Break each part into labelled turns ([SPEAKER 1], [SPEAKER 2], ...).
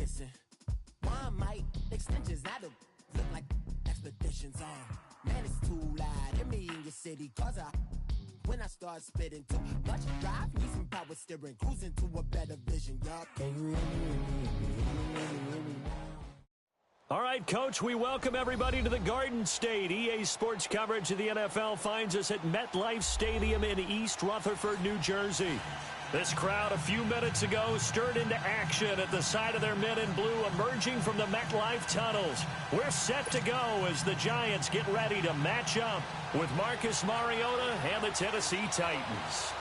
[SPEAKER 1] Listen, one might extensions that'll look like expeditions on. Man, it's too loud. Hear me in your city, cause when I start spitting too much drive, need some power steering, cruising to a better vision, y'all. Can you hear me?
[SPEAKER 2] All right, Coach, we welcome everybody to the Garden State. EA Sports coverage of the NFL finds us at MetLife Stadium in East Rutherford, New Jersey. This crowd a few minutes ago stirred into action at the side of their men in blue emerging from the MetLife tunnels. We're set to go as the Giants get ready to match up with Marcus Mariota and the Tennessee Titans.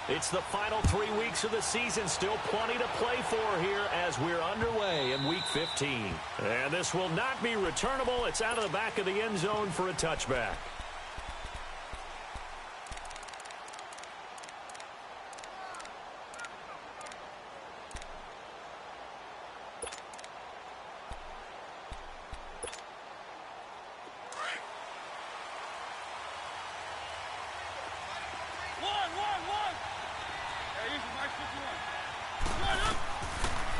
[SPEAKER 2] It's the final 3 weeks of the season, still plenty to play for here as we're underway in Week 15. And this will not be returnable. It's out of the back of the end zone for a touchback.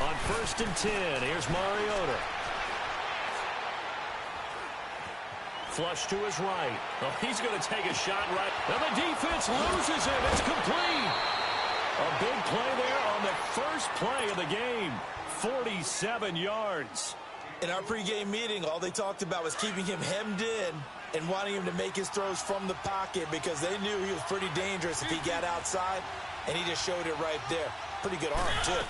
[SPEAKER 2] On 1st and 10, here's Mariota. Flush to his right. Oh, he's going to take a shot right. And the defense loses it. It's complete. A big play there on the first play of the game. 47 yards.
[SPEAKER 3] In our pregame meeting, all they talked about was keeping him hemmed in and wanting him to make his throws from the pocket because they knew he was pretty dangerous if he got outside, and he just showed it right there. Pretty good arm, too.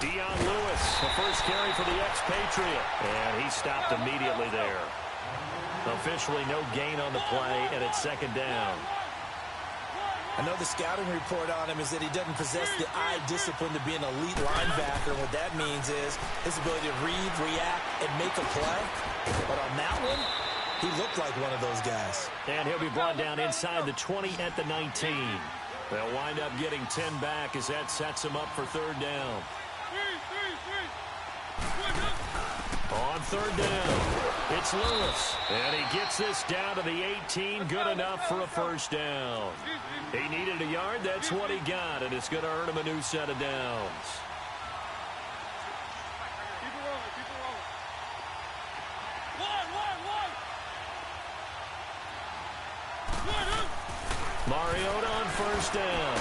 [SPEAKER 2] Dion Lewis, the first carry for the expatriate, and he stopped immediately there. Officially no gain on the play, and it's second down.
[SPEAKER 3] I know the scouting report on him is that he doesn't possess the eye discipline to be an elite linebacker. What that means is his ability to read, react, and make a play. But on that one, he looked like one of those guys.
[SPEAKER 2] And he'll be brought down inside the 20 at the 19. They'll wind up getting 10 back as that sets him up for third down. On third down, it's Lewis. And he gets this down to the 18. Good enough for a first down. He needed a yard. That's what he got. And it's going to earn him a new set of downs. Mariota on first down.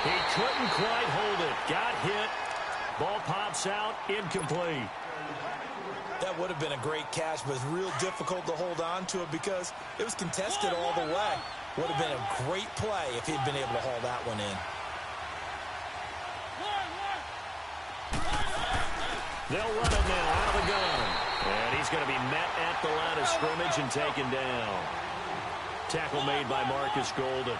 [SPEAKER 2] He couldn't quite hold it. Got hit. Ball pops out. Incomplete.
[SPEAKER 3] That would have been a great catch, but it's real difficult to hold on to it because it was contested all the way. Would have been a great play if he'd been able to haul that one in.
[SPEAKER 2] They'll run it now out of the gun. And he's going to be met at the line of scrimmage and taken down. Tackle made by Marcus Golden.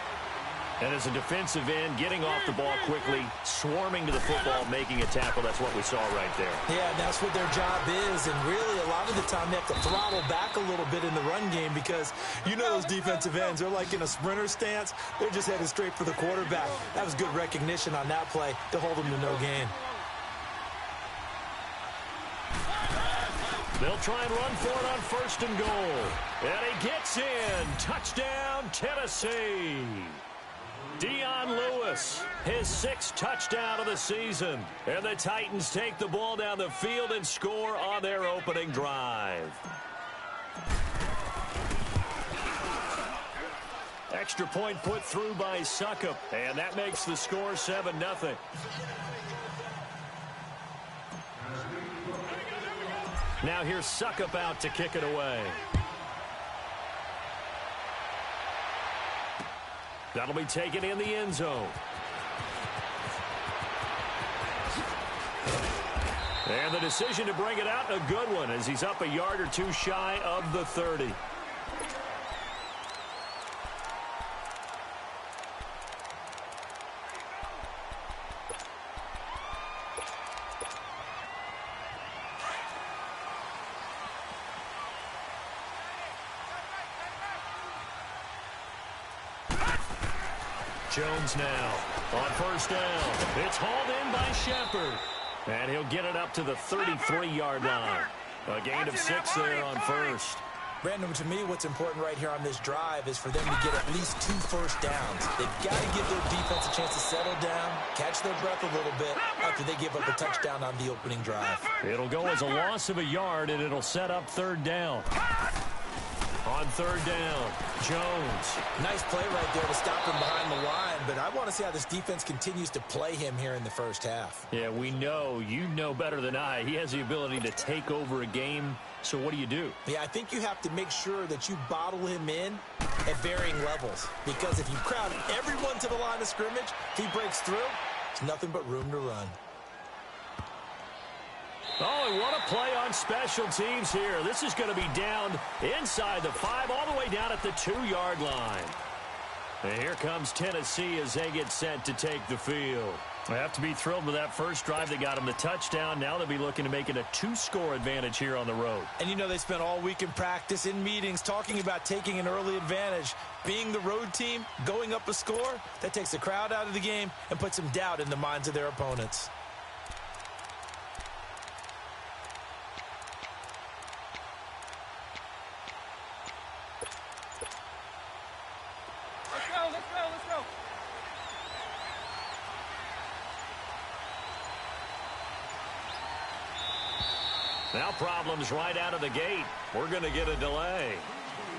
[SPEAKER 2] And as a defensive end, getting off the ball quickly, swarming to the football, making a tackle. That's what we saw right there.
[SPEAKER 3] Yeah, and that's what their job is. And really, a lot of the time, they have to throttle back a little bit in the run game because you know those defensive ends, they're like in a sprinter stance. They're just headed straight for the quarterback. That was good recognition on that play to hold them to no gain.
[SPEAKER 2] They'll try and run for it on first and goal. And he gets in. Touchdown, Tennessee. Dion Lewis, his 6th touchdown of the season. And the Titans take the ball down the field and score on their opening drive. Extra point put through by Suckup. And that makes the score 7-0. Now here's Suckup out to kick it away. That'll be taken in the end zone. And the decision to bring it out, a good one, as he's up a yard or two shy of the 30. Jones now on first down. It's hauled in by Shepard. And he'll get it up to the 33-yard line. A gain of 6 there on first.
[SPEAKER 3] Brandon, to me, what's important right here on this drive is for them to get at least 2 first downs. They've got to give their defense a chance to settle down, catch their breath a little bit after they give up a touchdown on the opening drive.
[SPEAKER 2] It'll go as a loss of a yard, and it'll set up 3rd down. On 3rd down, Jones.
[SPEAKER 3] Nice play right there to stop him behind the line, but I want to see how this defense continues to play him here in the first half.
[SPEAKER 2] Yeah, we know. You know better than I. He has the ability to take over a game. So what do?
[SPEAKER 3] Yeah, I think you have to make sure that you bottle him in at varying levels. Because if you crowd everyone to the line of scrimmage, if he breaks through, there's nothing but room to run.
[SPEAKER 2] Oh, and what a play on special teams here. This is going to be down inside the 5, all the way down at the 2-yard line. And here comes Tennessee as they get set to take the field. They have to be thrilled with that first drive that got them the touchdown. Now they'll be looking to make it a 2-score advantage here on the road.
[SPEAKER 3] And you know they spent all week in practice, in meetings, talking about taking an early advantage. Being the road team, going up a score, that takes the crowd out of the game and puts some doubt in the minds of their opponents.
[SPEAKER 2] Now problems right out of the gate. We're going to get a delay.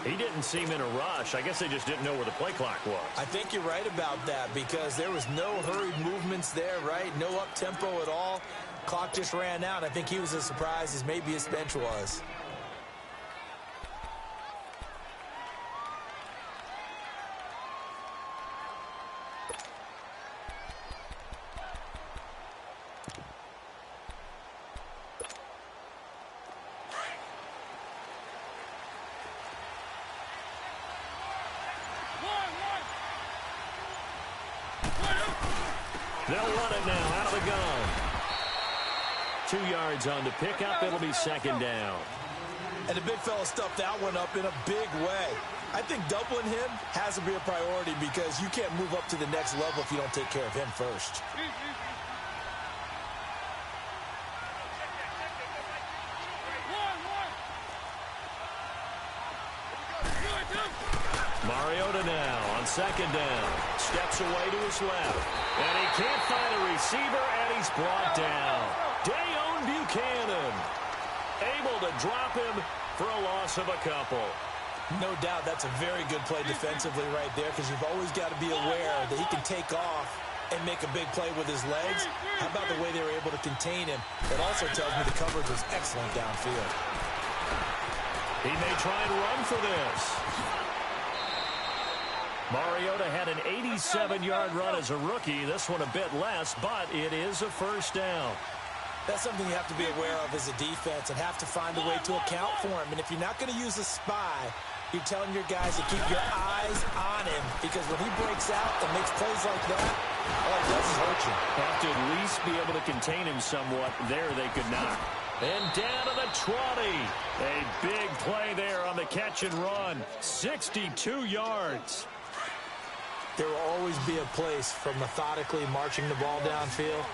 [SPEAKER 2] He didn't seem in a rush. I guess they just didn't know where the play clock was.
[SPEAKER 3] I think you're right about that because there was no hurried movements there, right? No up-tempo at all. Clock just ran out. I think he was as surprised as maybe his bench was.
[SPEAKER 2] They'll run it now out of the gun. 2 yards on the pickup. It'll be 2nd down.
[SPEAKER 3] And the big fella stuffed that one up in a big way. I think doubling him has to be a priority because you can't move up to the next level if you don't take care of him first.
[SPEAKER 2] Mariota now on 2nd down. Steps away to his left. And he can't find a receiver, and he's brought down. Dayon Buchanan able to drop him for a loss of a couple.
[SPEAKER 3] No doubt that's a very good play defensively right there because you've always got to be aware that he can take off and make a big play with his legs. How about the way they were able to contain him? It also tells me the coverage was excellent downfield.
[SPEAKER 2] He may try and run for this. Mariota had an 87-yard run as a rookie. This one a bit less, but it is a 1st down.
[SPEAKER 3] That's something you have to be aware of as a defense and have to find a way to account for him. And if you're not going to use a spy, you're telling your guys to keep your eyes on him because when he breaks out and makes plays like that, all it does is hurt you.
[SPEAKER 2] Have to at least be able to contain him somewhat. There they could not. And down to the 20. A big play there on the catch and run. 62 yards.
[SPEAKER 3] There will always be a place for methodically marching the ball downfield.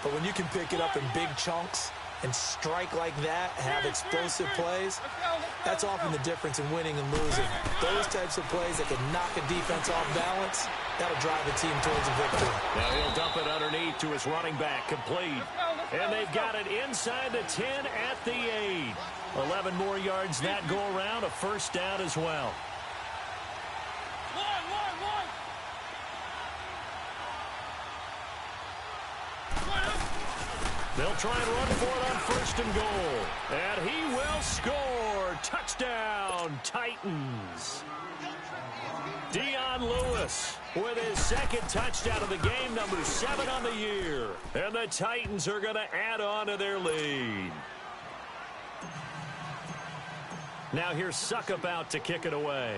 [SPEAKER 3] But when you can pick it up in big chunks and strike like that, have explosive plays, that's often the difference in winning and losing. Those types of plays that can knock a defense off balance, that'll drive a team towards a victory.
[SPEAKER 2] Now he'll dump it underneath to his running back, complete. And they've got it inside the 10 at the 8. 11 more yards that go around, a 1st down as well. They'll try and run for it on 1st and goal. And he will score. Touchdown, Titans. Dion Lewis with his 2nd touchdown of the game, number 7 on the year. And the Titans are going to add on to their lead. Now here's Suckup out to kick it away.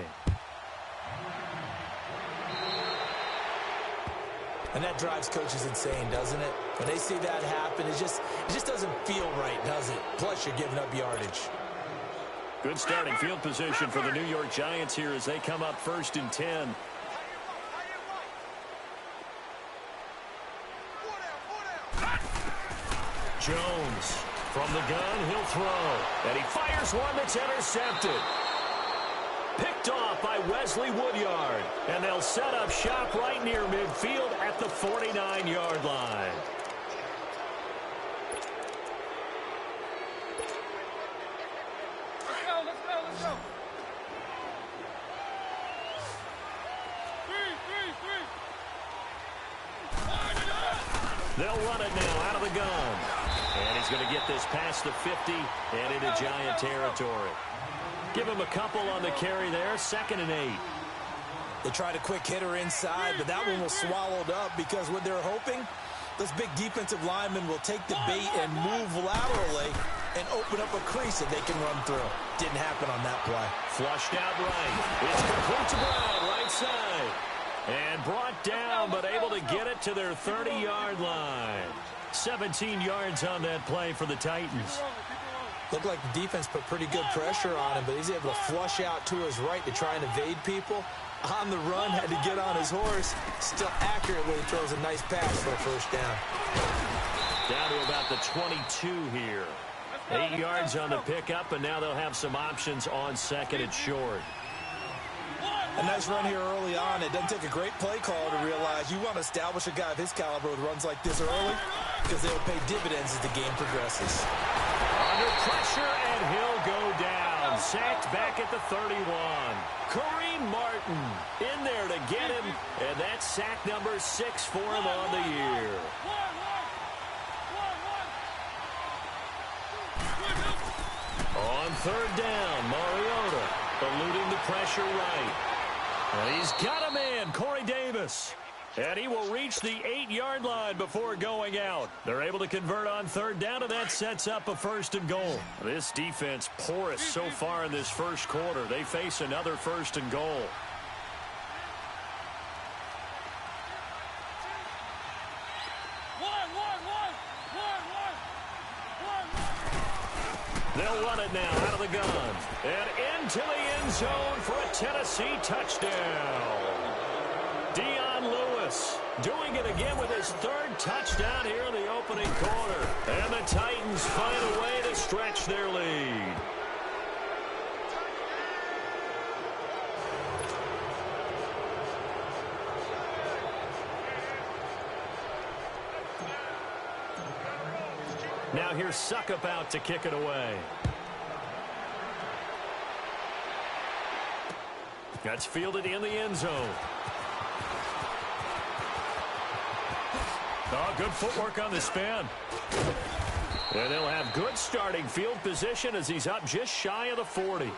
[SPEAKER 3] And that drives coaches insane, doesn't it? When they see that happen, it just doesn't feel right, does it? Plus, you're giving up yardage.
[SPEAKER 2] Good starting field position for the New York Giants here as they come up 1st and 10. Jones from the gun, he'll throw. And he fires one that's intercepted. picked off by Wesley Woodyard. And they'll set up shop right near midfield at the 49-yard line.
[SPEAKER 4] Let's go.
[SPEAKER 2] They'll run it now out of the gun. And he's going to get this past the 50 and into Giant territory. Give him a couple on the carry there, 2nd and 8.
[SPEAKER 3] They tried a quick hitter inside, but that one was swallowed up because what they're hoping, this big defensive lineman will take the bait and move laterally and open up a crease that they can run through. Didn't happen on that play.
[SPEAKER 2] Flushed out right. It's complete to Brown, right side. And brought down, but able to get it to their 30-yard line. 17 yards on that play for the Titans.
[SPEAKER 3] Looked like the defense put pretty good pressure on him, but he's able to flush out to his right to try and evade people. On the run, had to get on his horse. Still accurately throws a nice pass for a first down.
[SPEAKER 2] Down to about the 22 here. 8 yards on the pickup, and now they'll have some options on 2nd and short.
[SPEAKER 3] A nice run here early on. It doesn't take a great play call to realize you want to establish a guy of his caliber with runs like this early because they will pay dividends as the game progresses.
[SPEAKER 2] Under pressure, and he'll go down. Sacked back at the 31. Kareem Martin in there to get him, and that's sack number 6 for him on the year. On 3rd down, Mariota eluding the pressure right. And he's got a man, Corey Davis. And he will reach the 8-yard line before going out. They're able to convert on 3rd down, and that sets up a 1st and goal. This defense porous so far in this first quarter. They face another 1st and goal. They'll run it now out of the gun. And into the end zone for a Tennessee touchdown. Dion Lewis doing it again with his 3rd touchdown here in the opening quarter. And the Titans find a way to stretch their lead. Now here's Suckup out to kick it away. That's fielded in the end zone. Oh, good footwork on the spin. And they'll have good starting field position as he's up just shy of the 40.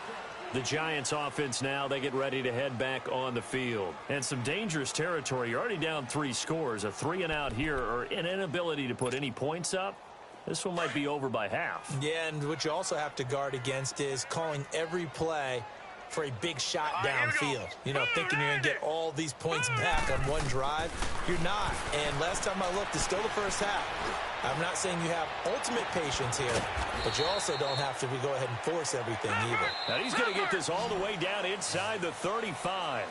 [SPEAKER 2] The Giants offense now, they get ready to head back on the field. And some dangerous territory. You're already down 3 scores. A 3-and-out here, or an inability to put any points up. This one might be over by half.
[SPEAKER 3] Yeah, and what you also have to guard against is calling every play for a big shot downfield. You know, thinking you're going to get all these points back on one drive. You're not. And last time I looked, it's still the first half. I'm not saying you have ultimate patience here, but you also don't have to go ahead and force everything either.
[SPEAKER 2] Now he's going to get this all the way down inside the 35.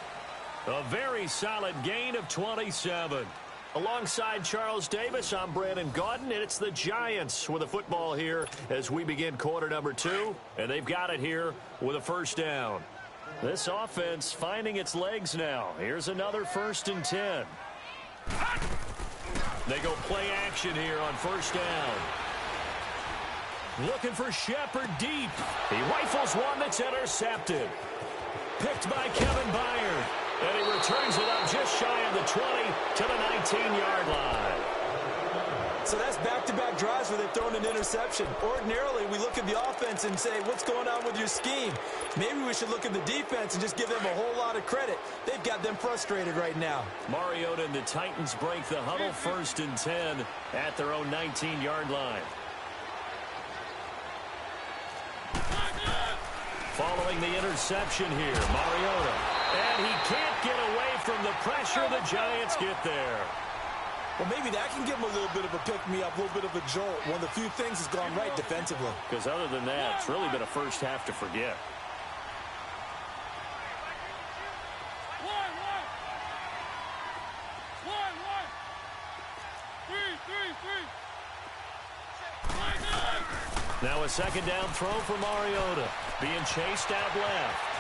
[SPEAKER 2] A very solid gain of 27. Alongside Charles Davis, I'm Brandon Gaudin, and it's the Giants with a football here as we begin quarter number 2, and they've got it here with a 1st down. This offense finding its legs now. Here's another 1st and 10. They go play action here on 1st down. Looking for Shepard deep. He rifles one that's intercepted. Picked by Kevin Byard. And he returns it up just shy of the 20 to the 19-yard line.
[SPEAKER 3] So that's back-to-back drives where they've thrown an interception. Ordinarily, we look at the offense and say, what's going on with your scheme? Maybe we should look at the defense and just give them a whole lot of credit. They've got them frustrated right now.
[SPEAKER 2] Mariota and the Titans break the huddle, 1st and 10 at their own 19-yard line. Following the interception here, Mariota. And he can't get away from the pressure. The Giants get there.
[SPEAKER 3] Well, maybe that can give him a little bit of a pick-me-up, a little bit of a jolt. One of the few things has gone right defensively.
[SPEAKER 2] Because other than that, it's really been a first half to forget. Now a 2nd down throw for Mariota. Being chased out left.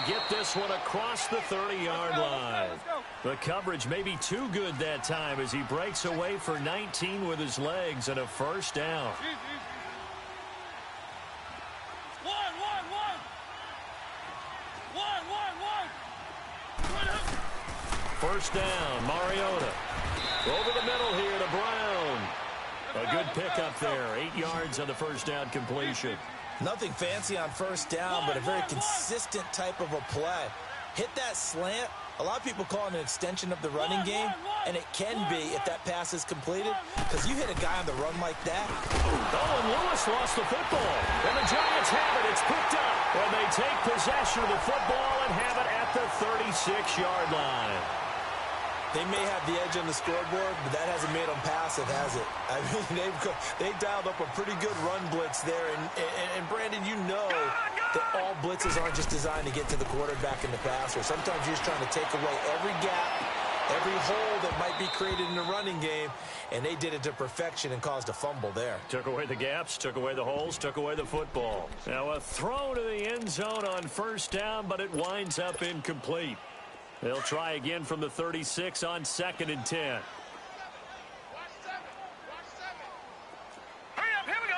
[SPEAKER 2] get this one across the 30-yard line. The coverage may be too good that time as he breaks away for 19 with his legs and a first down. First down, Mariota. Over the middle here to Brown. A good pickup there. 8 yards on the first down completion.
[SPEAKER 3] Nothing fancy on first down, but a very consistent type of a play. Hit that slant. A lot of people call it an extension of the running game, and it can be if that pass is completed, because you hit a guy on the run like that.
[SPEAKER 2] Oh, and Lewis lost the football. And the Giants have it. It's picked up. And they take possession of the football and have it at the 36-yard line.
[SPEAKER 3] They may have the edge on the scoreboard, but that hasn't made them passive, has it? I mean, they've dialed up a pretty good run blitz there. And Brandon, you know that all blitzes aren't just designed to get to the quarterback and the passer. Sometimes you're just trying to take away every gap, every hole that might be created in the running game, and they did it to perfection and caused a fumble there.
[SPEAKER 2] Took away the gaps, took away the holes, took away the football. Now a throw to the end zone on first down, but it winds up incomplete. They'll try again from the 36 on 2nd and 10.
[SPEAKER 4] Hurry up, here we go.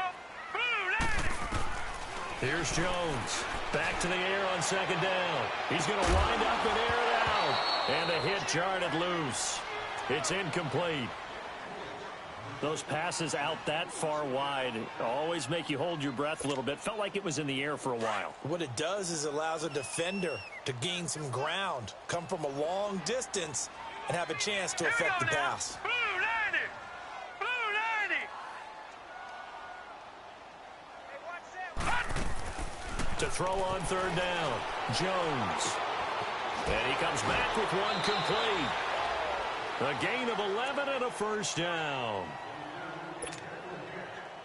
[SPEAKER 2] Here's Jones. Back to the air on 2nd down. He's going to wind up and air it out. And a hit jarred it loose. It's incomplete. Those passes out that far wide always make you hold your breath a little bit. Felt like it was in the air for a while.
[SPEAKER 3] What it does is allows a defender to gain some ground, come from a long distance, and have a chance to affect the pass.
[SPEAKER 4] Blue 90!
[SPEAKER 2] To throw on 3rd down, Jones. And he comes back with one complete. A gain of 11 and a first down.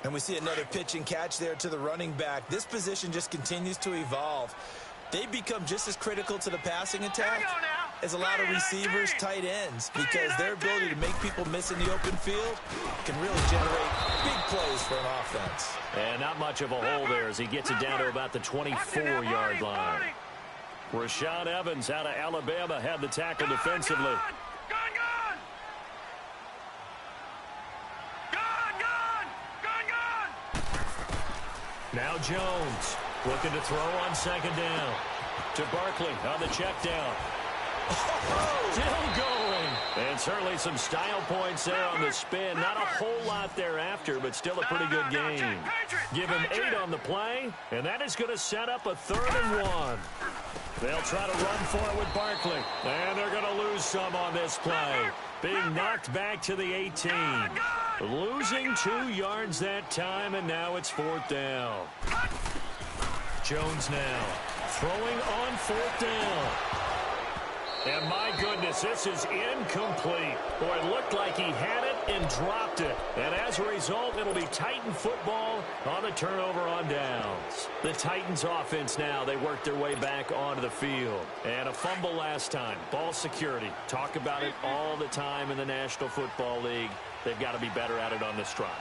[SPEAKER 3] And we see another pitch and catch there to the running back. This position just continues to evolve. They become just as critical to the passing attack as a lot of receivers, tight ends, because their ability to make people miss in the open field can really generate big plays for an offense.
[SPEAKER 2] And not much of a hole there as he gets it down to about the 24-yard line. Rashaan Evans out of Alabama had the tackle defensively. Now Jones looking to throw on 2nd down. To Barkley on the check down. Still going. And certainly some style points there on the spin. Not a whole lot thereafter, but still a pretty good game. Give him 8 on the play, and that is going to set up a 3rd and 1. They'll try to run for it with Barkley. And they're going to lose some on this play. Being knocked back to the 18. Losing 2 yards that time, and now it's 4th down. Jones now throwing on 4th down. And my goodness, this is incomplete. Boy, it looked like he had it and dropped it. And as a result, it'll be Titan football on the turnover on downs. The Titans offense now, they work their way back onto the field. And a fumble last time. Ball security. Talk about it all the time in the National Football League. They've got to be better at it on this drive.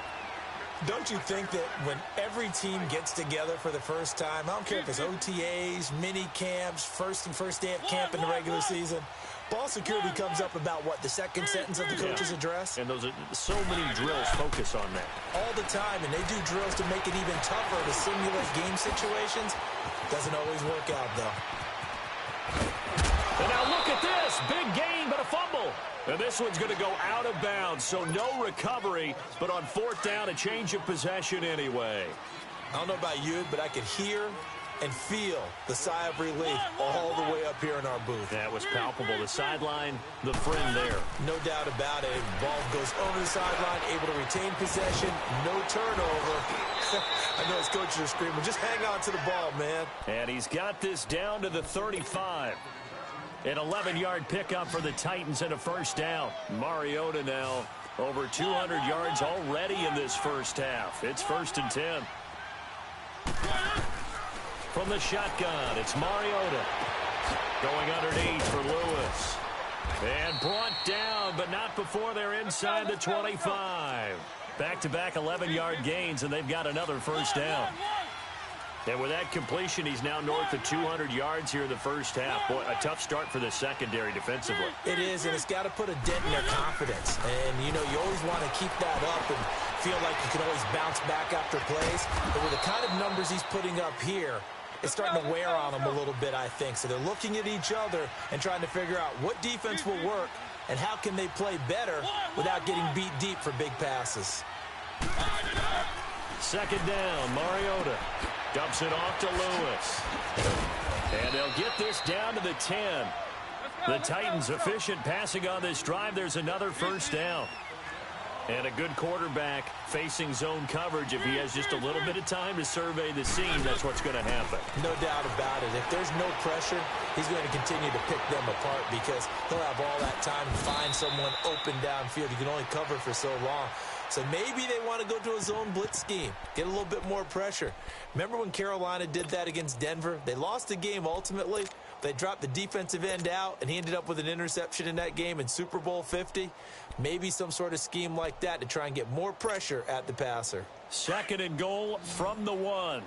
[SPEAKER 3] Don't you think that when every team gets together for the first time, I don't care if it's OTAs, mini camps, first day of camp in the regular season, ball security comes up about, what, the second sentence of the coach's address?
[SPEAKER 2] And those are so many drills focus on that.
[SPEAKER 3] All the time, and they do drills to make it even tougher to simulate game situations. Doesn't always work out, though.
[SPEAKER 2] And now look at this. Big gain, but a fumble. And this one's going to go out of bounds, so no recovery. But on 4th down, a change of possession anyway.
[SPEAKER 3] I don't know about you, but I could hear and feel the sigh of relief all the way up here in our booth.
[SPEAKER 2] That was palpable. The sideline, the friend there.
[SPEAKER 3] No doubt about it. Ball goes over the sideline, able to retain possession, no turnover. I know his coaches are screaming, just hang on to the ball, man.
[SPEAKER 2] And he's got this down to the 35. An 11-yard pickup for the Titans and a first down. Mariota now over 200 yards already in this first half. It's 1st and 10. From the shotgun, it's Mariota. Going underneath for Lewis. And brought down, but not before they're inside the 25. Back-to-back 11-yard gains, and they've got another first down. And with that completion, he's now north of 200 yards here in the first half. Boy, a tough start for the secondary defensively.
[SPEAKER 3] It is, and it's got to put a dent in their confidence. And, you know, you always want to keep that up and feel like you can always bounce back after plays. But with the kind of numbers he's putting up here, it's starting to wear on them a little bit, I think. So they're looking at each other and trying to figure out what defense will work and how can they play better without getting beat deep for big passes.
[SPEAKER 2] Second down, Mariota dumps it off to Lewis. And they'll get this down to the 10. The Titans efficient passing on this drive. There's another first down. And a good quarterback facing zone coverage. If he has just a little bit of time to survey the scene, that's what's going to happen.
[SPEAKER 3] No doubt about it. If there's no pressure, he's going to continue to pick them apart because he'll have all that time to find someone open downfield. He can only cover for so long. So maybe they want to go to a zone blitz scheme, get a little bit more pressure. Remember when Carolina did that against Denver? They lost the game ultimately. They dropped the defensive end out, and he ended up with an interception in that game in Super Bowl 50. Maybe some sort of scheme like that to try and get more pressure at the passer.
[SPEAKER 2] Second and goal from the 1.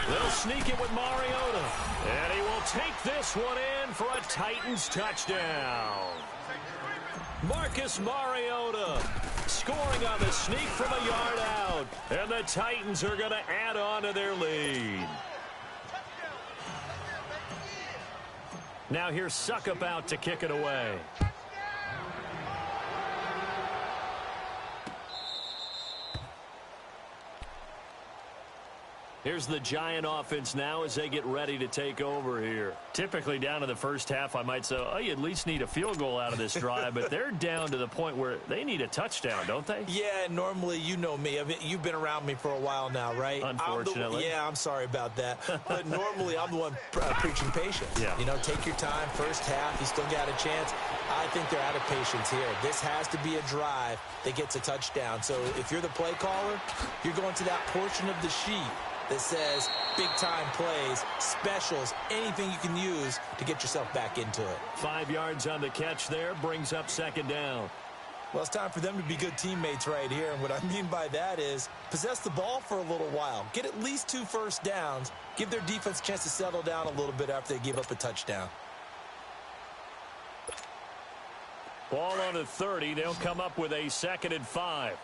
[SPEAKER 2] They'll sneak it with Mariota. And he will take this one in for a Titans touchdown. Marcus Mariota scoring on the sneak from a yard out. And the Titans are going to add on to their lead. Now here's Suckup out to kick it away. Here's the Giant offense now as they get ready to take over here. Typically down to the first half, I might say, oh, you at least need a field goal out of this drive, but they're down to the point where they need a touchdown, don't they?
[SPEAKER 3] Yeah, normally, you know me. I mean, you've been around me for a while now, right?
[SPEAKER 2] Unfortunately.
[SPEAKER 3] I'm sorry about that. But normally, I'm the one preaching patience.
[SPEAKER 2] Yeah.
[SPEAKER 3] You know, take your time. First half, you still got a chance. I think they're out of patience here. This has to be a drive that gets a touchdown. So if you're the play caller, you're going to that portion of the sheet that says big-time plays, specials, anything you can use to get yourself back into it.
[SPEAKER 2] 5 yards on the catch there, brings up second down.
[SPEAKER 3] Well, it's time for them to be good teammates right here, and what I mean by that is possess the ball for a little while, get at least 2 first downs, give their defense a chance to settle down a little bit after they give up a touchdown.
[SPEAKER 2] Ball on the 30, they'll come up with a 2nd and 5.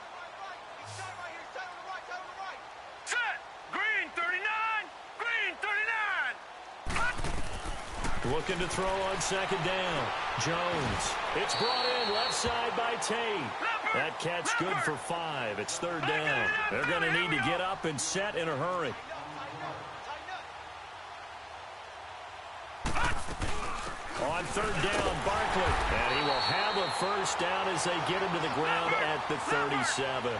[SPEAKER 2] Looking to throw on second down. Jones. It's brought in left side by Tate. That catch good for 5. It's third down. They're going to need to get up and set in a hurry. On third down, Barkley. And he will have a first down as they get him to the ground at the 37.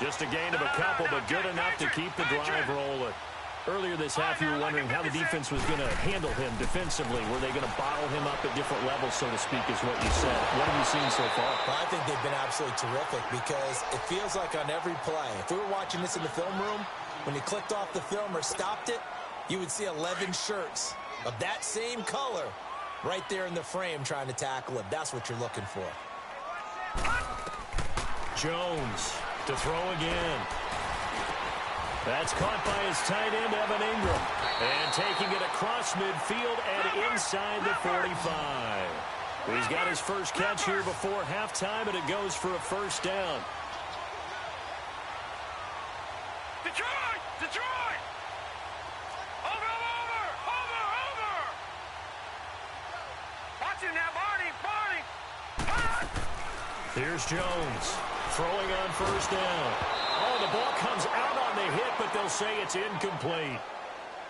[SPEAKER 2] Just a gain of a couple, but good enough to keep the drive rolling. Earlier this half, you were wondering how the defense was going to handle him defensively. Were they going to bottle him up at different levels, so to speak, is what you said. What have you seen so far?
[SPEAKER 3] Well, I think they've been absolutely terrific because it feels like on every play, if we were watching this in the film room, when you clicked off the film or stopped it, you would see 11 shirts of that same color right there in the frame trying to tackle him. That's what you're looking for.
[SPEAKER 2] Jones to throw again. That's caught by his tight end, Evan Ingram. And taking it across midfield and inside the 45. He's got his first catch here before halftime, and it goes for a first down.
[SPEAKER 4] Detroit! Detroit! Over! Watch him now, Barney!
[SPEAKER 2] Here's Jones throwing on first down. Oh, the ball comes out on the hit, but they'll say it's incomplete.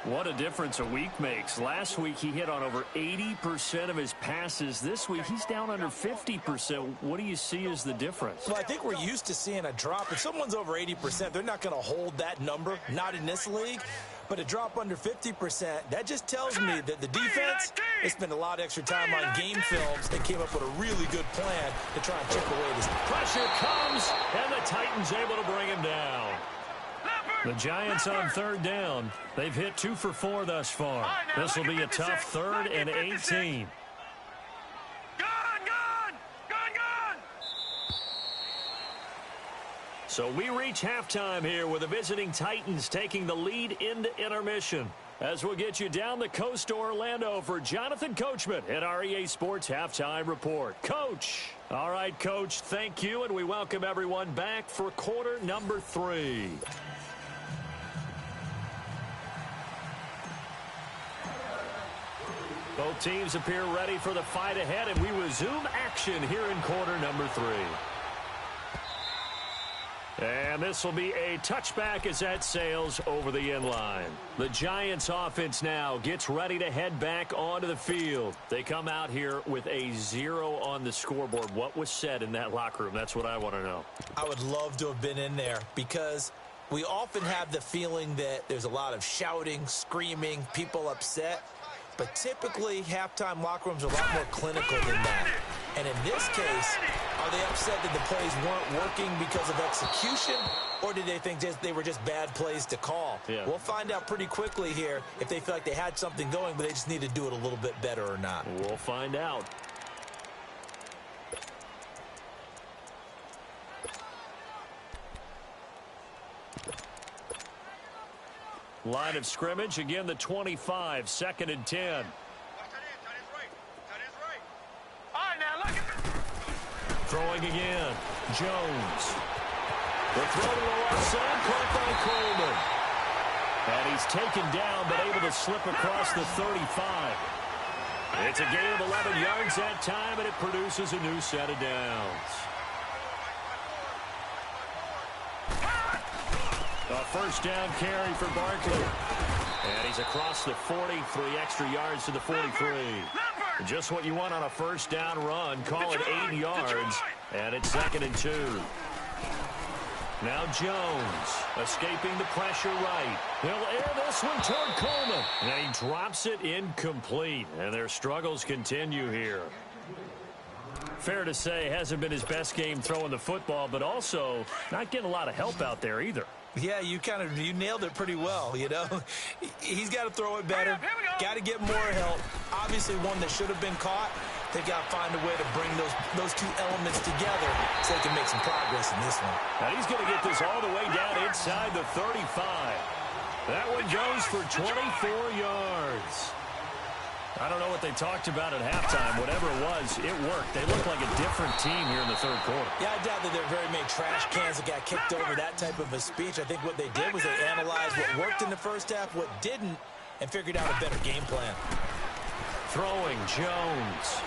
[SPEAKER 2] What a difference a week makes. Last week, he hit on over 80% of his passes. This week, he's down under 50%. What do you see as the difference?
[SPEAKER 3] Well, I think we're used to seeing a drop. If someone's over 80%, they're not going to hold that number, not in this league. But a drop under 50%, that just tells me that the defense, they spent a lot of extra time on game films and came up with a really good plan to try and chip away this.
[SPEAKER 2] Pressure comes, and the Titans able to bring him down. The Giants on third down. They've hit 2 for 4 thus far. This will be a tough 3rd and 18. So we reach halftime here with the visiting Titans taking the lead into intermission. As we'll get you down the coast to Orlando for Jonathan Coachman at our EA Sports Halftime Report. Coach. All right, Coach, thank you, and we welcome everyone back for quarter number 3. Both teams appear ready for the fight ahead, and we resume action here in quarter number 3. And this will be a touchback as that sails over the end line. The Giants offense now gets ready to head back onto the field. They come out here with a 0 on the scoreboard. What was said in that locker room? That's what I want to know.
[SPEAKER 3] I would love to have been in there because we often have the feeling that there's a lot of shouting, screaming, people upset. But typically, halftime locker rooms are a lot more clinical than that. And in this case, are they upset that the plays weren't working because of execution, or did they think they were just bad plays to call?
[SPEAKER 2] Yeah.
[SPEAKER 3] We'll find out pretty quickly here if they feel like they had something going, but they just need to do it a little bit better or not.
[SPEAKER 2] We'll find out. Line of scrimmage, again the 25, 2nd and 10. Throwing again, Jones. The throw to the left side, caught by Coleman. And he's taken down, but able to slip across the 35. It's a gain of 11 yards that time, and it produces a new set of downs. A first down carry for Barkley. And he's across the 40, 3 extra yards to the 43. Just what you want on a first down run. Call it 8 yards. And it's 2nd and 2. Now Jones escaping the pressure right. He'll air this one toward Coleman. And he drops it incomplete. And their struggles continue here. Fair to say, hasn't been his best game throwing the football, but also not getting a lot of help out there either.
[SPEAKER 3] Yeah, you nailed it pretty well, you know. He's got to throw it better. Got to get more help. Obviously one that should have been caught. They've got to find a way to bring those two elements together so they can make some progress in this one.
[SPEAKER 2] Now he's going to get this all the way down inside the 35. That one goes for 24 yards. I don't know what they talked about at halftime. Whatever it was, it worked. They look like a different team here in the third quarter.
[SPEAKER 3] Yeah, I doubt that there are very many trash cans that got kicked over, that type of a speech. I think what they did was they analyzed what worked in the first half, what didn't, and figured out a better game plan.
[SPEAKER 2] Throwing, Jones.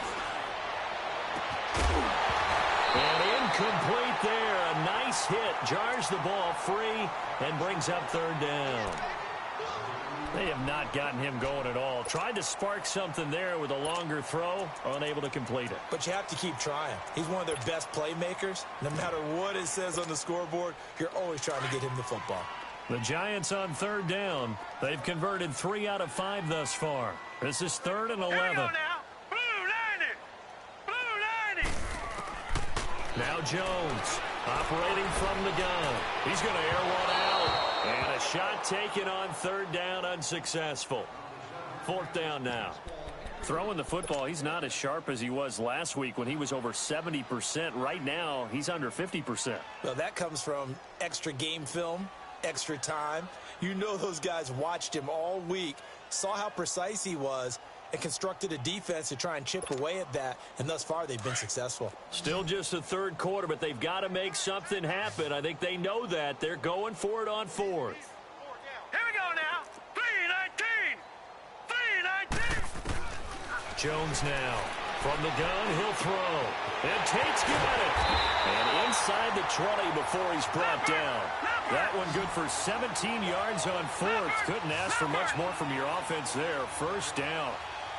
[SPEAKER 2] And incomplete there. A nice hit. Jars the ball free and brings up 3rd down. They have not gotten him going at all. Tried to spark something there with a longer throw, unable to complete it.
[SPEAKER 3] But you have to keep trying. He's one of their best playmakers. No matter what it says on the scoreboard, you're always trying to get him the football.
[SPEAKER 2] The Giants on 3rd down. They've converted 3 out of 5 thus far. This is 3rd and 11.
[SPEAKER 4] Here we go now. Blue 90. Blue 90.
[SPEAKER 2] Now Jones operating from the gun. He's going to air one out. And a shot taken on 3rd down, unsuccessful. 4th down now. Throwing the football, he's not as sharp as he was last week when he was over 70%. Right now, he's under 50%.
[SPEAKER 3] Well, that comes from extra game film, extra time. You know those guys watched him all week, saw how precise he was, and constructed a defense to try and chip away at that, and thus far they've been successful.
[SPEAKER 2] Still just the 3rd quarter, but they've got to make something happen. I think they know that. They're going for it on 4th.
[SPEAKER 4] Here we go now. 3-19. 3-19.
[SPEAKER 2] Jones now. From the gun, he'll throw. And Tate's got it. And inside the 20 before he's brought down. That one good for 17 yards on 4th. Couldn't ask for much more from your offense there. 1st down.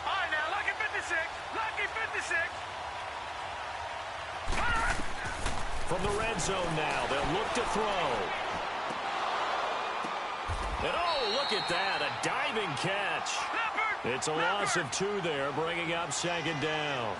[SPEAKER 4] All right, now, lucky 56. Lucky 56.
[SPEAKER 2] From the red zone now, they'll look to throw. And oh, look at that, a diving catch. It's a loss of 2 there, bringing up 2nd down.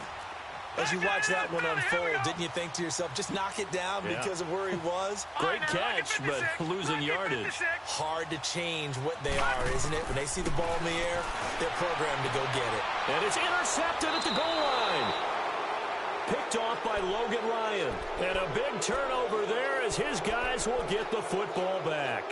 [SPEAKER 3] As you watch that one unfold, didn't you think to yourself, just knock it down because of where he was?
[SPEAKER 2] Great catch, but losing yardage.
[SPEAKER 3] Hard to change what they are, isn't it? When they see the ball in the air, they're programmed to go get it.
[SPEAKER 2] And it's intercepted at the goal line. Picked picked off by Logan Ryan. And a big turnover there as his guys will get the football back.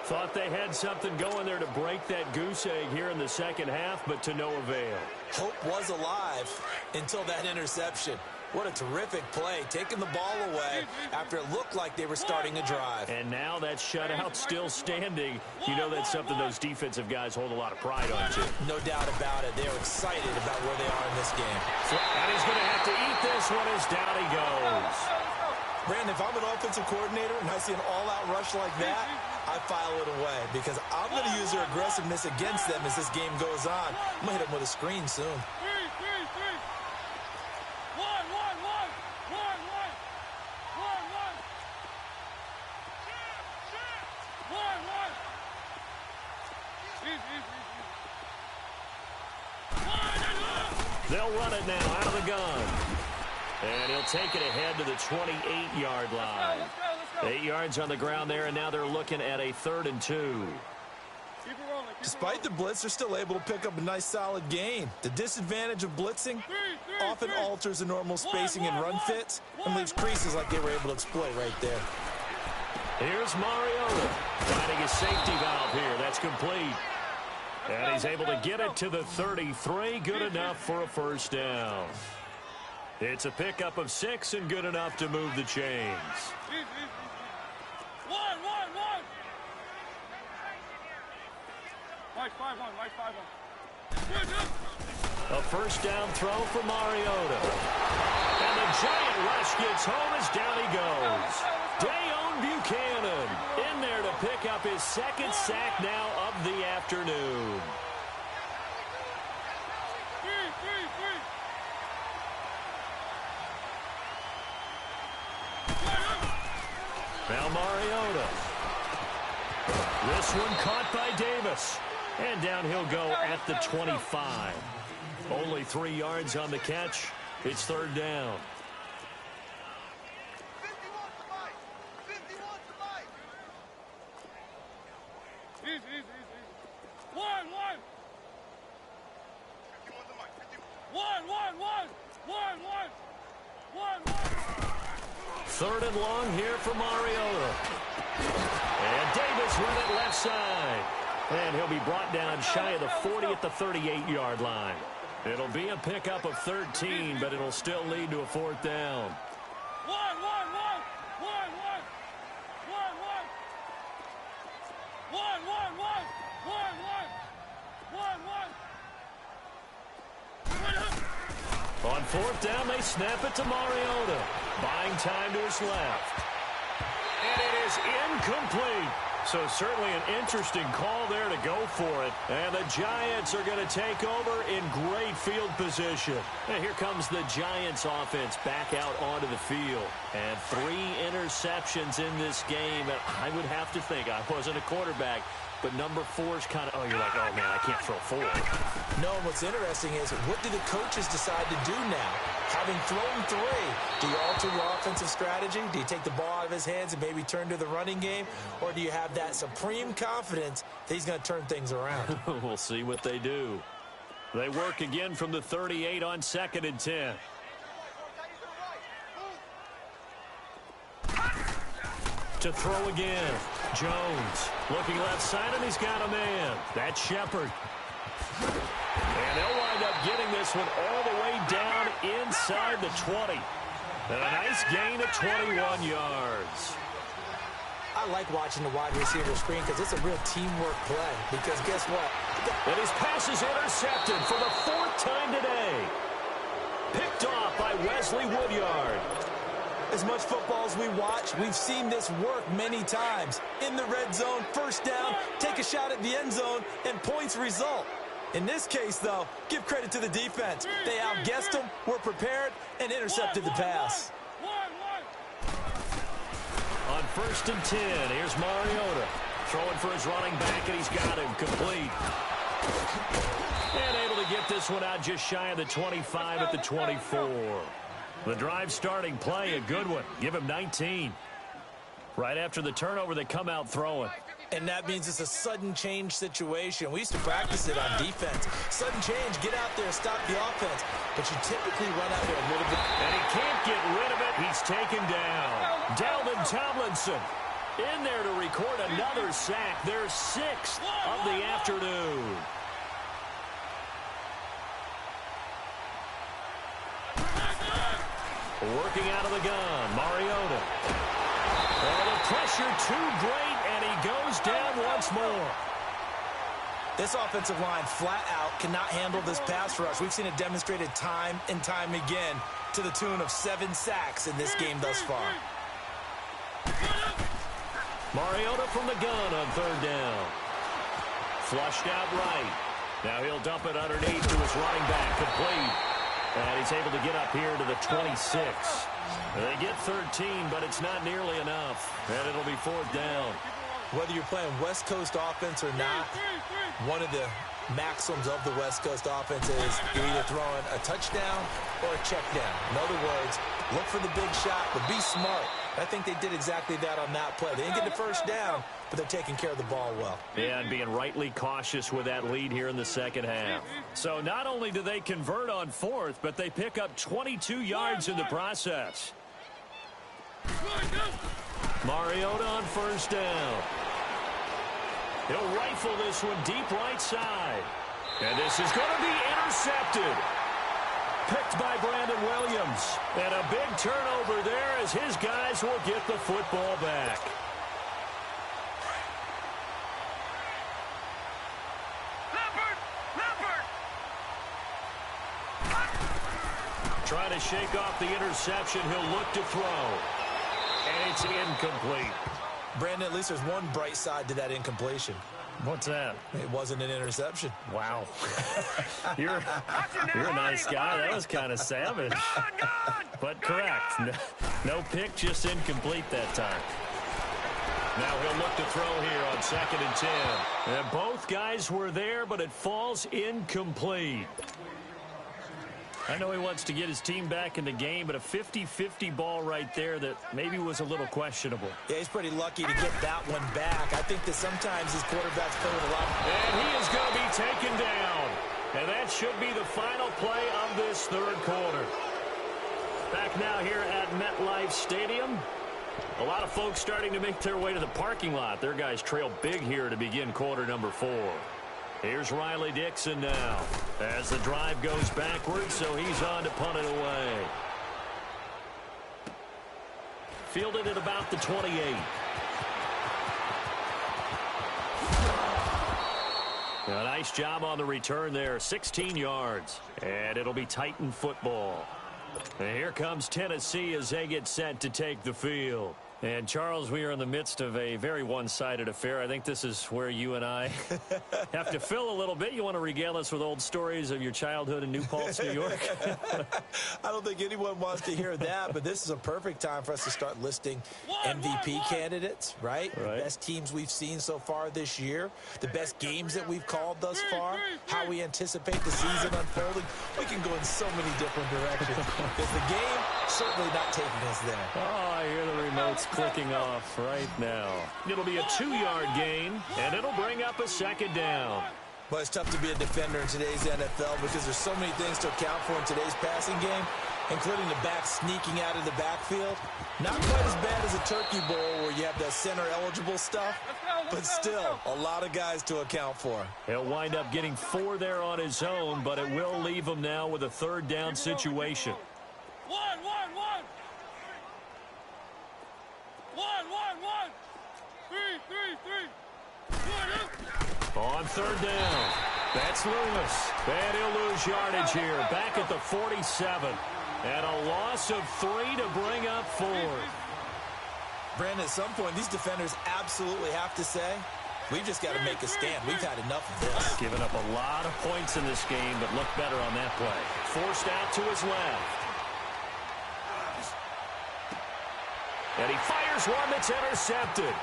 [SPEAKER 2] Thought they had something going there to break that goose egg here in the second half, but to no avail.
[SPEAKER 3] Hope was alive until that interception. What a terrific play, taking the ball away after it looked like they were starting a drive.
[SPEAKER 2] And now that shutout still standing. You know that's something those defensive guys hold a lot of pride on, too.
[SPEAKER 3] No doubt about it. They're excited about where they are in this game.
[SPEAKER 2] And he's going to have to eat this one as down he goes.
[SPEAKER 3] Brandon, if I'm an offensive coordinator and I see an all-out rush like that, I file it away because I'm going to use their aggressiveness against them as this game goes on. I'm going to hit them with a screen soon.
[SPEAKER 2] They'll run it now out of the gun. And he'll take it ahead to the 28-yard line. 8 yards on the ground there, and now they're looking at a 3rd and 2.
[SPEAKER 3] Despite the blitz, they're still able to pick up a nice, solid gain. The disadvantage of blitzing often alters the normal spacing and run fits and leaves creases like they were able to exploit right there.
[SPEAKER 2] Here's Mariota finding his safety valve here. That's complete. And he's able to get it to the 33. Good enough for a first down. It's a pickup of 6 and good enough to move the chains. A first down throw for Mariota. And the giant rush gets home as down he goes. Dayon Buchanan in there to pick up his 2nd sack now of the afternoon. Now Mariota. This one caught by Davis. And down he'll go at the 25. Only 3 yards on the catch. It's 3rd down. Third and long here for Mariota. And Davis run it left side. And he'll be brought down shy of the 40 at the 38-yard line. It'll be a pickup of 13, but it'll still lead to a 4th down. On 4th down, they snap it to Mariota. Buying time to his left. And it is incomplete. So certainly an interesting call there to go for it. And the Giants are going to take over in great field position. And here comes the Giants offense back out onto the field. And 3 interceptions in this game. And I would have to think, I wasn't a quarterback, but number 4 is kind of, oh, you're like, oh, man, I can't throw 4.
[SPEAKER 3] No, what's interesting is what do the coaches decide to do now? Having thrown 3, do you alter your offensive strategy? Do you take the ball out of his hands and maybe turn to the running game? Or do you have that supreme confidence that he's going to turn things around?
[SPEAKER 2] We'll see what they do. They work again from the 38 on 2nd and 10. To throw again. Jones looking left side, and he's got a man. That's Shepard. And they'll wind up getting this one all the way down inside the 20. And a nice gain of 21 yards.
[SPEAKER 3] I like watching the wide receiver screen because it's a real teamwork play. Because guess what?
[SPEAKER 2] And his pass is intercepted for the 4th time today. Picked off by Wesley Woodyard.
[SPEAKER 3] As much football as we watch, we've seen this work many times. In the red zone, first down, take a shot at the end zone, and points result. In this case, though, give credit to the defense. They outguessed them, were prepared, and intercepted the pass.
[SPEAKER 2] On 1st and 10, here's Mariota. Throwing for his running back, and he's got him complete. And able to get this one out just shy of the 25 at the 24. The drive starting play, a good one. Give him 19. Right after the turnover, they come out throwing.
[SPEAKER 3] And that means it's a sudden change situation. We used to practice it on defense. Sudden change, get out there, stop the offense. But you typically run out there a little bit.
[SPEAKER 2] And he can't get rid of it. He's taken down. Dalvin Tomlinson in there to record another sack. Their 6th of the afternoon. Working out of the gun, Mariota. Oh, the pressure too great, and he goes down once more.
[SPEAKER 3] This offensive line flat out cannot handle this pass rush. We've seen it demonstrated time and time again to the tune of 7 sacks in this game thus far.
[SPEAKER 2] Mariota from the gun on 3rd down. Flushed out right. Now he'll dump it underneath to his running back, complete. And he's able to get up here to the 26. They get 13, but it's not nearly enough. And it'll be 4th down.
[SPEAKER 3] Whether you're playing West Coast offense or not, one of the maxims of the West Coast offense is you're either throwing a touchdown or a check down. In other words, look for the big shot, but be smart. I think they did exactly that on that play. They didn't get the first down, but they're taking care of the ball well.
[SPEAKER 2] Yeah, and being rightly cautious with that lead here in the second half. So not only do they convert on 4th, but they pick up 22 yards in the process. Mariota on 1st down. He'll rifle this one deep right side. And this is going to be intercepted. Picked by Brandon Williams. And a big turnover there as his guys will get the football back. Trying to shake off the interception. He'll look to throw. And it's incomplete.
[SPEAKER 3] Brandon, at least there's one bright side to that incompletion.
[SPEAKER 2] What's that?
[SPEAKER 3] It wasn't an interception.
[SPEAKER 2] Wow. You're a nice guy. That was kind of savage. But correct. No pick, just incomplete that time. Now he'll look to throw here on 2nd and 10. And both guys were there, but it falls incomplete. I know he wants to get his team back in the game, but a 50-50 ball right there that maybe was a little questionable.
[SPEAKER 3] Yeah, he's pretty lucky to get that one back. I think that sometimes his quarterbacks play with a lot.
[SPEAKER 2] And he is going to be taken down. And that should be the final play of this 3rd quarter. Back now here at MetLife Stadium. A lot of folks starting to make their way to the parking lot. Their guys trail big here to begin quarter number 4. Here's Riley Dixon now as the drive goes backwards, so he's on to punt it away. Fielded at about the 28. A nice job on the return there, 16 yards. And it'll be Titan football. And here comes Tennessee as they get set to take the field. And, Charles, we are in the midst of a very one-sided affair. I think this is where you and I have to fill a little bit. You want to regale us with old stories of your childhood in New Paltz, New York?
[SPEAKER 3] I don't think anyone wants to hear that, but this is a perfect time for us to start listing MVP candidates, right? The best teams we've seen so far this year, the best games that we've called thus far, how we anticipate the season unfolding. We can go in so many different directions because the game certainly not taking us there.
[SPEAKER 2] Oh, I hear the remotes clicking off right now. It'll be a 2-yard gain, and it'll bring up a 2nd down.
[SPEAKER 3] Well, it's tough to be a defender in today's NFL because there's so many things to account for in today's passing game, including the back sneaking out of the backfield. Not quite as bad as a turkey bowl where you have the center-eligible stuff, but still a lot of guys to account for.
[SPEAKER 2] He'll wind up getting 4 there on his own, but it will leave him now with a 3rd down situation. On 3rd down, that's Lewis. And he'll lose yardage here, back at the 47. And a loss of 3 to bring up 4.
[SPEAKER 3] Brandon, at some point, these defenders absolutely have to say, we've just got to make a stand. We've had enough of this.
[SPEAKER 2] Given up a lot of points in this game, but looked better on that play. Forced out to his left. And he fires one that's intercepted.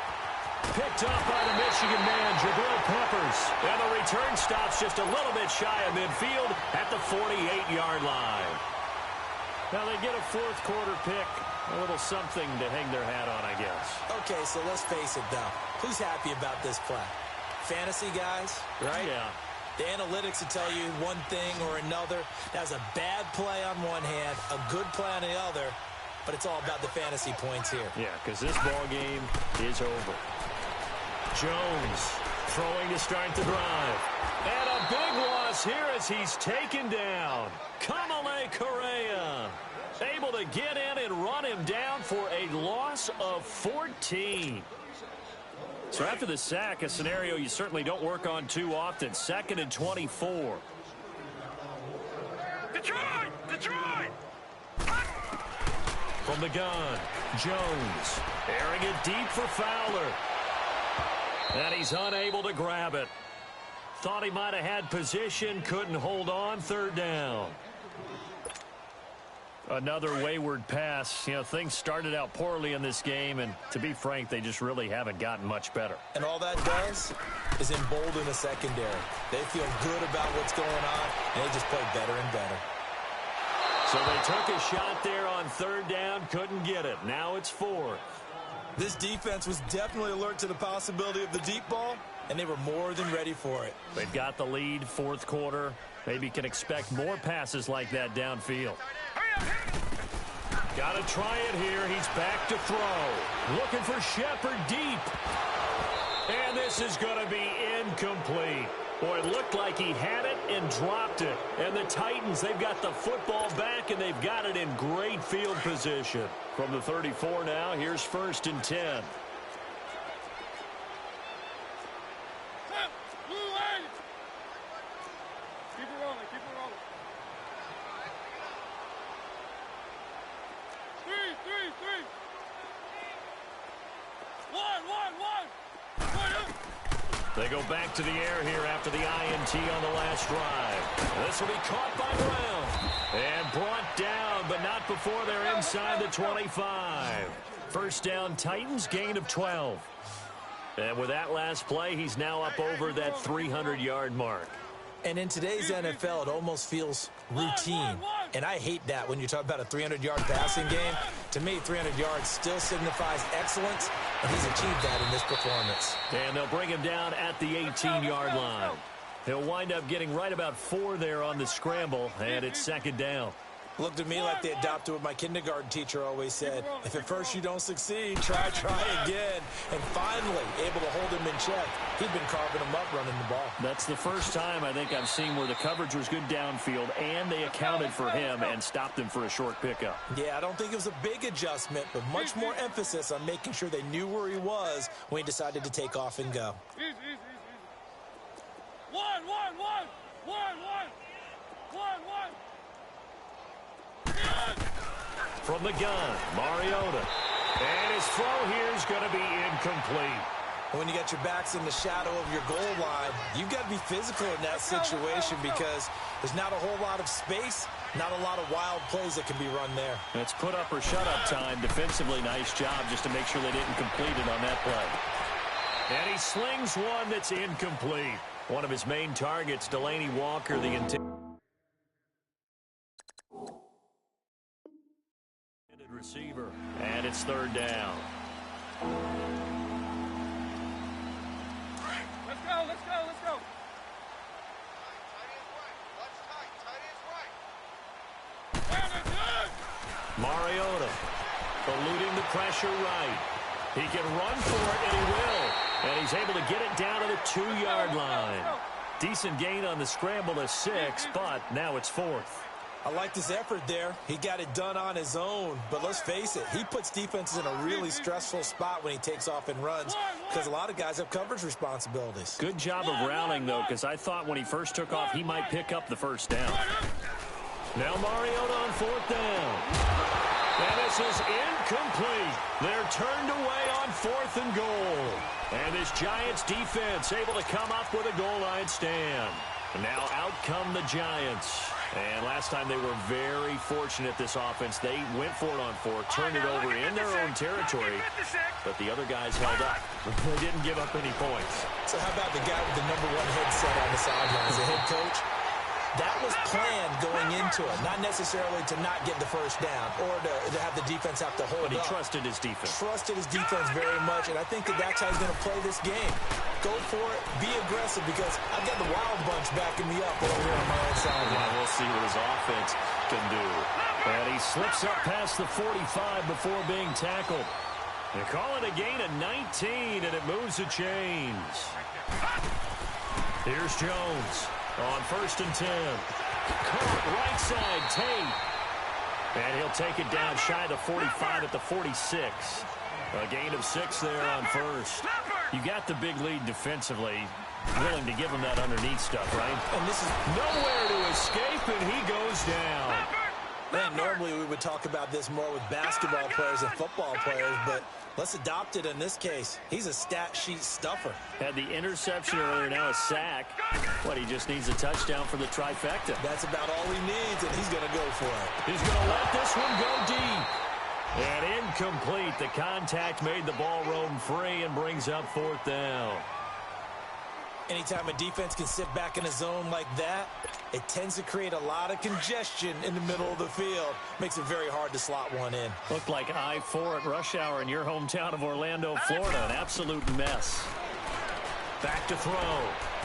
[SPEAKER 2] Picked up by the Michigan man, Jabril Peppers. And the return stops just a little bit shy of midfield at the 48-yard line. Now they get a fourth quarter pick. A little something to hang their hat on, I guess.
[SPEAKER 3] Okay, so let's face it, though. Who's happy about this play? Fantasy guys, right?
[SPEAKER 2] Yeah.
[SPEAKER 3] The analytics will tell you one thing or another. That's a bad play on one hand, a good play on the other, but it's all about the fantasy points here.
[SPEAKER 2] Yeah, because this ball game is over. Jones throwing to start the drive. And a big loss here as he's taken down. Kamale Correa able to get in and run him down for a loss of 14. So after the sack, a scenario you certainly don't work on too often. 2nd and 24.
[SPEAKER 4] Detroit! Detroit!
[SPEAKER 2] From the gun, Jones airing it deep for Fowler. And he's unable to grab it. Thought he might have had position, couldn't hold on. 3rd down. Another wayward pass. You know, things started out poorly in this game, and to be frank, they just really haven't gotten much better.
[SPEAKER 3] And all that does is embolden the secondary. They feel good about what's going on, and they just play better and better.
[SPEAKER 2] So they took a shot there on 3rd down, couldn't get it. Now it's 4th.
[SPEAKER 3] This defense was definitely alert to the possibility of the deep ball, and they were more than ready for it.
[SPEAKER 2] They've got the lead, 4th quarter. Maybe can expect more passes like that downfield. Got to try it here. He's back to throw. Looking for Shepard deep. And this is going to be incomplete. Boy, it looked like he had it and dropped it. And the Titans, they've got the football back, and they've got it in great field position. From the 34 now, here's 1st and 10. They go back to the air here after the INT on the last drive. This will be caught by Brown and brought down, but not before they're inside the 25. 1st down, Titans, gain of 12. And with that last play, he's now up over that 300-yard mark.
[SPEAKER 3] And in today's NFL, it almost feels routine. And I hate that when you talk about a 300-yard passing game. To me, 300 yards still signifies excellence, and he's achieved that in this performance.
[SPEAKER 2] And they'll bring him down at the 18-yard line. He'll wind up getting right about 4 there on the scramble, and it's 2nd down.
[SPEAKER 3] Looked to me like they adopted what my kindergarten teacher always said. If at first you don't succeed, try again. And finally, able to hold him in check. He'd been carving him up running the ball.
[SPEAKER 2] That's the first time I think I've seen where the coverage was good downfield, and they accounted for him and stopped him for a short pickup.
[SPEAKER 3] Yeah, I don't think it was a big adjustment, but much more emphasis on making sure they knew where he was when he decided to take off and go.
[SPEAKER 4] One.
[SPEAKER 2] From the gun, Mariota. And his throw here is going to be incomplete.
[SPEAKER 3] When you got your backs in the shadow of your goal line, you've got to be physical in that situation because there's not a whole lot of space, not a lot of wild plays that can be run there.
[SPEAKER 2] It's put up or shut up time. Defensively, nice job just to make sure they didn't complete it on that play. And he slings one that's incomplete. One of his main targets, Delaney Walker, the intended receiver. And it's 3rd down.
[SPEAKER 4] Let's go.
[SPEAKER 2] Mariota eluding the pressure right. He can run for it, and he will. And he's able to get it down to the 2-yard line. Decent gain on the scramble to 6, but now it's 4th.
[SPEAKER 3] I like this effort there. He got it done on his own. But let's face it, he puts defenses in a really stressful spot when he takes off and runs because a lot of guys have coverage responsibilities.
[SPEAKER 2] Good job of rounding, though, because I thought when he first took off, he might pick up the 1st down. Now Mariota on 4th down. And this is incomplete. They're turned away on 4th and goal. And this Giants defense able to come up with a goal line stand. And now out come the Giants. And last time they were very fortunate, this offense. They went for it on 4, turned it over in their own territory, but the other guys held up. They didn't give up any points.
[SPEAKER 3] So how about the guy with the #1 headset on the sidelines, the head coach? That was planned going into it, not necessarily to not get the first down or to have the defense have to hold up.
[SPEAKER 2] But he trusted his defense.
[SPEAKER 3] Trusted his defense very much, and I think that's how he's going to play this game. Go for it, be aggressive, because I've got the wild bunch backing me up over here on my own side.
[SPEAKER 2] Yeah, we'll see what his offense can do. And he slips up past the 45 before being tackled. They call it a gain of 19, and it moves the chains. Here's Jones on 1st and 10. Caught right side, Tate. And he'll take it down shy of the 45 at the 46. A gain of 6 there on 1st. You got the big lead defensively. Willing to give him that underneath stuff, right?
[SPEAKER 3] And this is
[SPEAKER 2] nowhere to escape, and he goes down.
[SPEAKER 3] Man, normally we would talk about this more with basketball players and football players, but let's adopt it in this case. He's a stat sheet stuffer.
[SPEAKER 2] Had the interception earlier, now a sack. What, he just needs a touchdown for the trifecta.
[SPEAKER 3] That's about all he needs, and he's going to go for it.
[SPEAKER 2] He's going to let this one go deep. And incomplete. The contact made the ball roam free and brings up 4th down.
[SPEAKER 3] Anytime a defense can sit back in a zone like that, it tends to create a lot of congestion in the middle of the field. Makes it very hard to slot one in.
[SPEAKER 2] Looked like I-4 at rush hour in your hometown of Orlando, Florida. An absolute mess. Back to throw.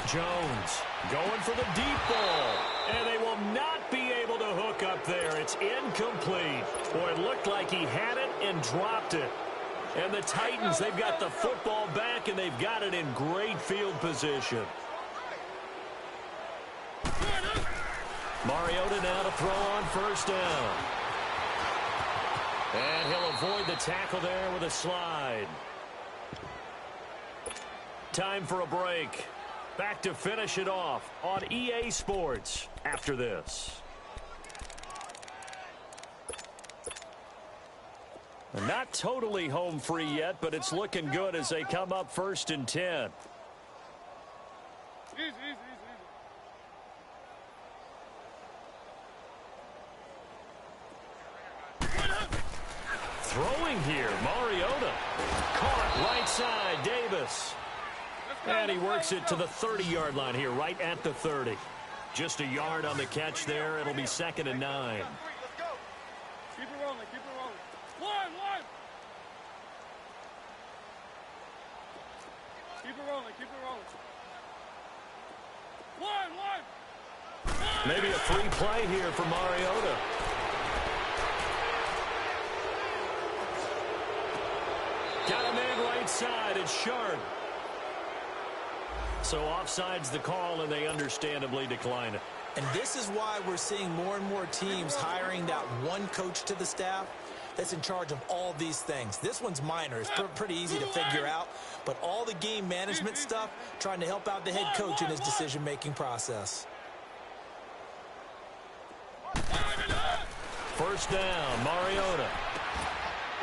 [SPEAKER 2] Jones going for the deep ball. And they will not be able to hook up there. It's incomplete. Boy, it looked like he had it and dropped it. And the Titans, they've got the football back, and they've got it in great field position. Mariota now to throw on 1st down. And he'll avoid the tackle there with a slide. Time for a break. Back to finish it off on EA Sports after this. Not totally home free yet, but it's looking good as they come up 1st and 10. Throwing here, Mariota. Caught right side, Davis. And he works it to the 30-yard line here, right at the 30. Just a yard on the catch there. It'll be 2nd and 9.
[SPEAKER 4] Keep it rolling, keep it rolling. One. Keep it rolling, keep it rolling. One.
[SPEAKER 2] Maybe a free play here for Mariota. Got a man right side. It's Sharp. So offside's the call, and they understandably decline it.
[SPEAKER 3] And this is why we're seeing more and more teams hiring that one coach to the staff that's in charge of all these things. This one's minor. It's pretty easy to figure out. But all the game management stuff, trying to help out the head coach in his decision-making process.
[SPEAKER 2] 1st down, Mariota.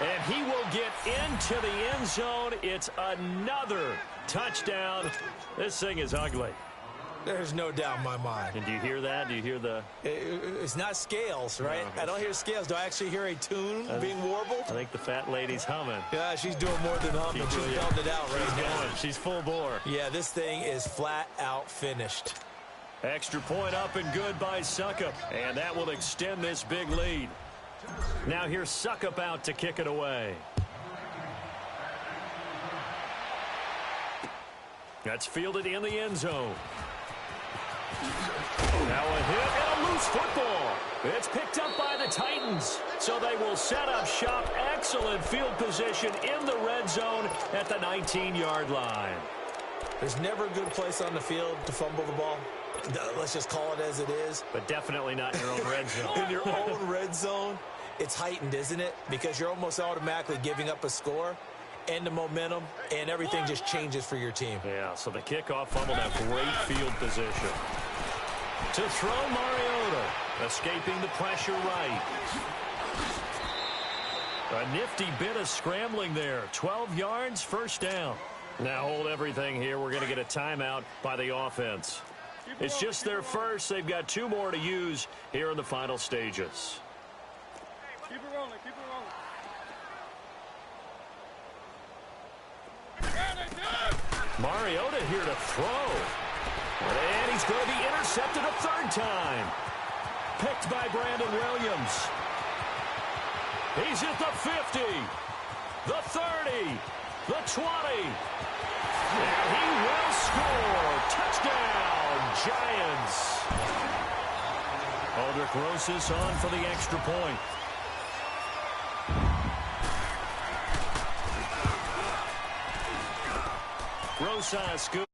[SPEAKER 2] And he will get into the end zone. It's another touchdown. This thing is ugly.
[SPEAKER 3] There's no doubt in my mind.
[SPEAKER 2] And do you hear that? Do you hear the...
[SPEAKER 3] It's not scales, right?
[SPEAKER 2] No.
[SPEAKER 3] I don't hear scales. Do I actually hear a tune being warbled?
[SPEAKER 2] I think the fat lady's humming.
[SPEAKER 3] Yeah, she's doing more than humming. She's belting it out right now.
[SPEAKER 2] She's full bore.
[SPEAKER 3] Yeah, this thing is flat out finished.
[SPEAKER 2] Extra point up and good by Suckup. And that will extend this big lead. Now here's Suckup out to kick it away. That's fielded in the end zone. Now a hit and a loose football. It's picked up by the Titans. So they will set up shop. Excellent field position in the red zone at the 19-yard line.
[SPEAKER 3] There's never a good place on the field to fumble the ball. Let's just call it as it is.
[SPEAKER 2] But definitely not in your own red zone.
[SPEAKER 3] In your own red zone, it's heightened, isn't it? Because you're almost automatically giving up a score and the momentum, and everything just changes for your team.
[SPEAKER 2] Yeah, so the kickoff fumble, now great field position. To throw, Mariota, escaping the pressure right. A nifty bit of scrambling there. 12 yards, 1st down. Now hold everything here. We're going to get a timeout by the offense. It's just their first. They've got 2 more to use here in the final stages.
[SPEAKER 4] Keep it rolling, keep it rolling.
[SPEAKER 2] Mariota here to throw. And he's going to be intercepted a 3rd time. Picked by Brandon Williams. He's at the 50, the 30, the 20. And he will score. Touchdown, Giants. Aldrich Rosas on for the extra point. Rosas scoop.